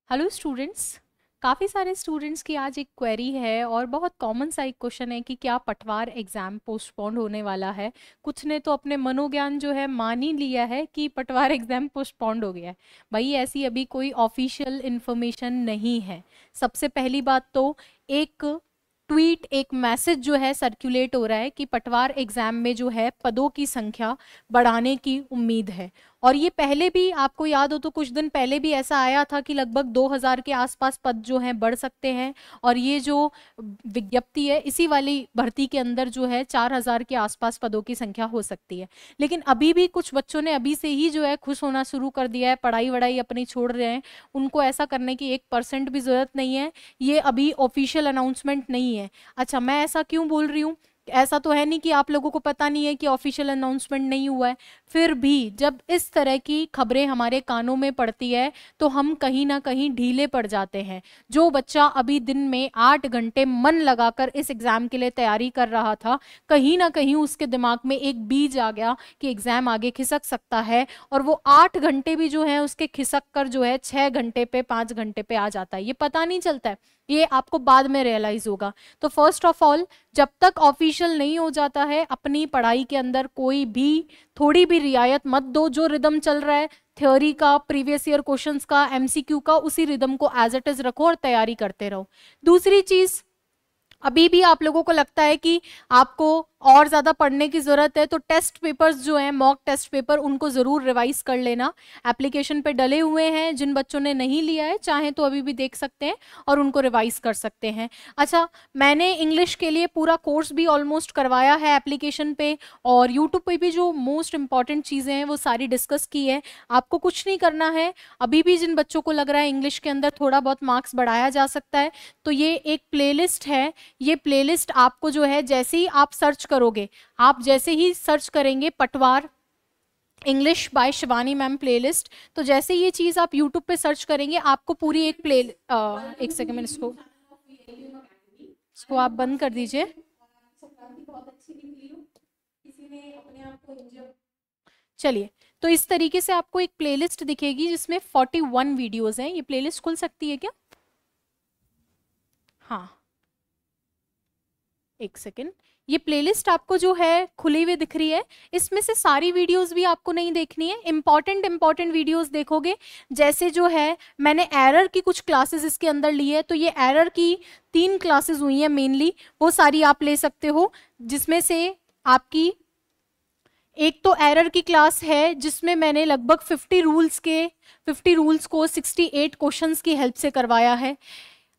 Hello students. काफ़ी सारे students की आज एक क्वेरी है और बहुत कॉमन सा एक क्वेश्चन है कि क्या पटवार एग्ज़ाम पोस्टपोन्ड होने वाला है। कुछ ने तो अपने मनोज्ञान जो है मान ही लिया है कि पटवार एग्ज़ाम पोस्टपोन्ड हो गया है। भाई ऐसी अभी कोई ऑफिशियल इन्फॉर्मेशन नहीं है। सबसे पहली बात तो एक ट्वीट एक मैसेज जो है सर्कुलेट हो रहा है कि पटवार एग्जाम में जो है पदों की संख्या बढ़ाने की उम्मीद है। और ये पहले भी आपको याद हो तो कुछ दिन पहले भी ऐसा आया था कि लगभग 2000 के आसपास पद जो हैं बढ़ सकते हैं। और ये जो विज्ञप्ति है इसी वाली भर्ती के अंदर जो है 4000 के आसपास पदों की संख्या हो सकती है। लेकिन अभी भी कुछ बच्चों ने अभी से ही जो है खुश होना शुरू कर दिया है, पढ़ाई वढ़ाई अपनी छोड़ रहे हैं। उनको ऐसा करने की 1% भी जरूरत नहीं है। ये अभी ऑफिशियल अनाउंसमेंट नहीं है। अच्छा, मैं ऐसा क्यों बोल रही हूँ? ऐसा तो है नहीं कि आप लोगों को पता नहीं है कि ऑफिशियल अनाउंसमेंट नहीं हुआ है। फिर भी जब इस तरह की खबरें हमारे कानों में पड़ती है तो हम कहीं ना कहीं ढीले पड़ जाते हैं। जो बच्चा अभी दिन में 8 घंटे मन लगाकर इस एग्जाम के लिए तैयारी कर रहा था, कहीं ना कहीं उसके दिमाग में एक बीज आ गया कि एग्जाम आगे खिसक सकता है। और वो 8 घंटे भी जो है उसके खिसक कर जो है 6 घंटे पे 5 घंटे पे आ जाता है। ये पता नहीं चलता है, ये आपको बाद में रियलाइज होगा। तो फर्स्ट ऑफ ऑल, जब तक ऑफिशियल नहीं हो जाता है अपनी पढ़ाई के अंदर कोई भी थोड़ी भी रियायत मत दो। जो रिदम चल रहा है थ्योरी का, प्रीवियस ईयर क्वेश्चंस का, एमसीक्यू का, उसी रिदम को एज इट इज रखो और तैयारी करते रहो। दूसरी चीज, अभी भी आप लोगों को लगता है कि आपको और ज्यादा पढ़ने की जरूरत है तो टेस्ट पेपर्स जो हैं, मॉक टेस्ट पेपर, उनको जरूर रिवाइज कर लेना। एप्लीकेशन पे डले हुए हैं, जिन बच्चों ने नहीं लिया है चाहे तो अभी भी देख सकते हैं और उनको रिवाइज कर सकते हैं। अच्छा, मैंने इंग्लिश के लिए पूरा कोर्स भी ऑलमोस्ट करवाया है एप्लीकेशन पे, और यूट्यूब पे भी जो मोस्ट इंपॉर्टेंट चीजें हैं वो सारी डिस्कस की है। आपको कुछ नहीं करना है। अभी भी जिन बच्चों को लग रहा है इंग्लिश के अंदर थोड़ा बहुत मार्क्स बढ़ाया जा सकता है, तो ये एक प्लेलिस्ट है। ये प्लेलिस्ट आपको जो है जैसे ही आप सर्च करोगे, आप जैसे ही सर्च करेंगे पटवार English by Shivani ma'am playlist, तो जैसे ये चीज आप यूट्यूब पे सर्च करेंगे आपको पूरी एक एक सेकंड में इसको आप बंद कर दीजिए। चलिए, तो इस तरीके से आपको एक प्लेलिस्ट दिखेगी जिसमें 41 वीडियोस हैं। ये प्लेलिस्ट खुल सकती है क्या? हाँ, एक सेकेंड। ये प्लेलिस्ट आपको जो है खुली हुई दिख रही है। इसमें से सारी वीडियोस भी आपको नहीं देखनी है, इंपॉर्टेंट वीडियोस देखोगे। जैसे जो है मैंने एरर की कुछ क्लासेस इसके अंदर ली है, तो ये एरर की 3 क्लासेस हुई हैं मेनली, वो सारी आप ले सकते हो। जिसमें से आपकी एक तो एरर की क्लास है जिसमें मैंने लगभग 50 रूल्स को 68 क्वेश्चंस की हेल्प से करवाया है।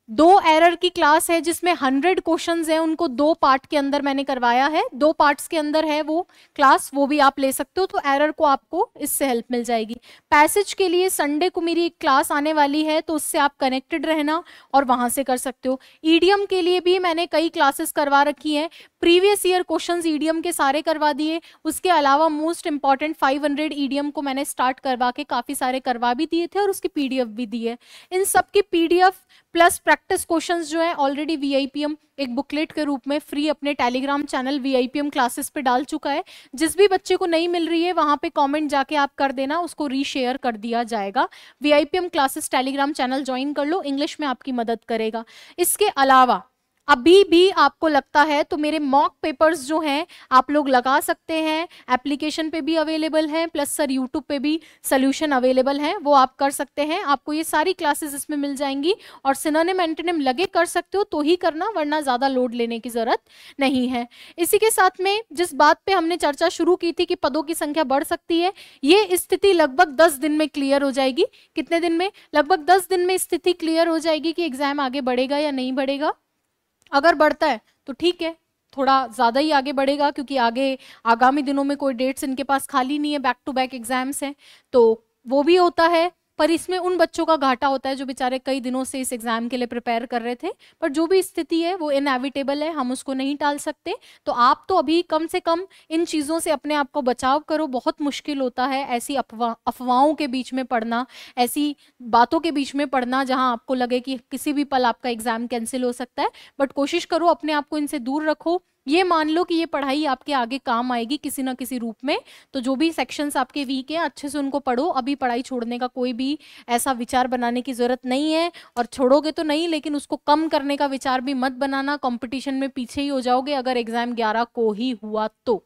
2 एरर की क्लास है जिसमें 100 क्वेश्चंस हैं, उनको 2 पार्ट के अंदर मैंने करवाया है। 2 पार्ट्स के अंदर है वो क्लास, वो भी आप ले सकते हो। तो एरर को आपको इससे हेल्प मिल जाएगी। पैसेज के लिए संडे को मेरी एक क्लास आने वाली है, तो उससे आप कनेक्टेड रहना और वहां से कर सकते हो। ईडीएम के लिए भी मैंने कई क्लासेस करवा रखी हैं। प्रीवियस ईयर क्वेश्चंस ईडीएम के सारे करवा दिए। उसके अलावा मोस्ट इंपॉर्टेंट 500 ईडीएम को मैंने स्टार्ट करवा के काफी सारे करवा भी दिए थे और उसकी पीडीएफ भी दी है। इन सब की पीडीएफ प्लस प्रैक्टिस क्वेश्चंस जो है ऑलरेडी वीआईपीएम एक बुकलेट के रूप में फ्री अपने टेलीग्राम चैनल वीआईपीएम क्लासेस पे डाल चुका है। जिस भी बच्चे को नहीं मिल रही है वहां पे कमेंट जाके आप कर देना, उसको रीशेयर कर दिया जाएगा। वीआईपीएम क्लासेस टेलीग्राम चैनल ज्वाइन कर लो, इंग्लिश में आपकी मदद करेगा। इसके अलावा अभी भी आपको लगता है तो मेरे मॉक पेपर्स जो हैं आप लोग लगा सकते हैं। एप्लीकेशन पे भी अवेलेबल हैं, प्लस सर यूट्यूब पे भी सोल्यूशन अवेलेबल हैं, वो आप कर सकते हैं। आपको ये सारी क्लासेस इसमें मिल जाएंगी। और सिनोनिम एंटोनिम लगे कर सकते हो तो ही करना, वरना ज्यादा लोड लेने की जरूरत नहीं है। इसी के साथ में जिस बात पे हमने चर्चा शुरू की थी कि पदों की संख्या बढ़ सकती है, ये स्थिति लगभग 10 दिन में क्लियर हो जाएगी। कितने दिन में? लगभग 10 दिन में स्थिति क्लियर हो जाएगी कि एग्जाम आगे बढ़ेगा या नहीं बढ़ेगा। अगर बढ़ता है तो ठीक है, थोड़ा ज्यादा ही आगे बढ़ेगा, क्योंकि आगे आगामी दिनों में कोई डेट्स इनके पास खाली नहीं है, बैक टू बैक एग्जाम्स हैं, तो वो भी होता है। पर इसमें उन बच्चों का घाटा होता है जो बेचारे कई दिनों से इस एग्जाम के लिए प्रिपेयर कर रहे थे। पर जो भी स्थिति है वो इनएविटेबल है, हम उसको नहीं टाल सकते। तो आप तो अभी कम से कम इन चीजों से अपने आप को बचाव करो। बहुत मुश्किल होता है ऐसी अफवाहों के बीच में पढ़ना, ऐसी बातों के बीच में पढ़ना जहां आपको लगे कि किसी भी पल आपका एग्जाम कैंसिल हो सकता है। बट कोशिश करो अपने आप को इनसे दूर रखो। ये मान लो कि ये पढ़ाई आपके आगे काम आएगी किसी ना किसी रूप में, तो जो भी सेक्शंस आपके वीक हैं अच्छे से उनको पढ़ो, अभी पढ़ाई छोड़ने का कोई भी ऐसा विचार बनाने की जरूरत नहीं है। और छोड़ोगे तो नहीं, लेकिन उसको कम करने का विचार भी मत बनाना, कंपटीशन में पीछे ही हो जाओगे अगर एग्जाम 11 को ही हुआ तो।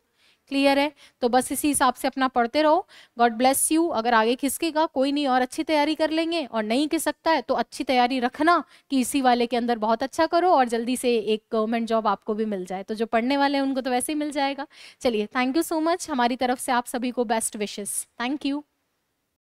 क्लियर है? तो बस इसी हिसाब से अपना पढ़ते रहो। God bless you. अगर आगे खिसकेगा कोई नहीं, और अच्छी तैयारी कर लेंगे, और नहीं खिसकता है तो अच्छी तैयारी रखना कि इसी वाले के अंदर बहुत अच्छा करो और जल्दी से एक गवर्नमेंट जॉब आपको भी मिल जाए। तो जो पढ़ने वाले हैं उनको तो वैसे ही मिल जाएगा। चलिए, थैंक यू सो मच, हमारी तरफ से आप सभी को बेस्ट विशेस। Thank you.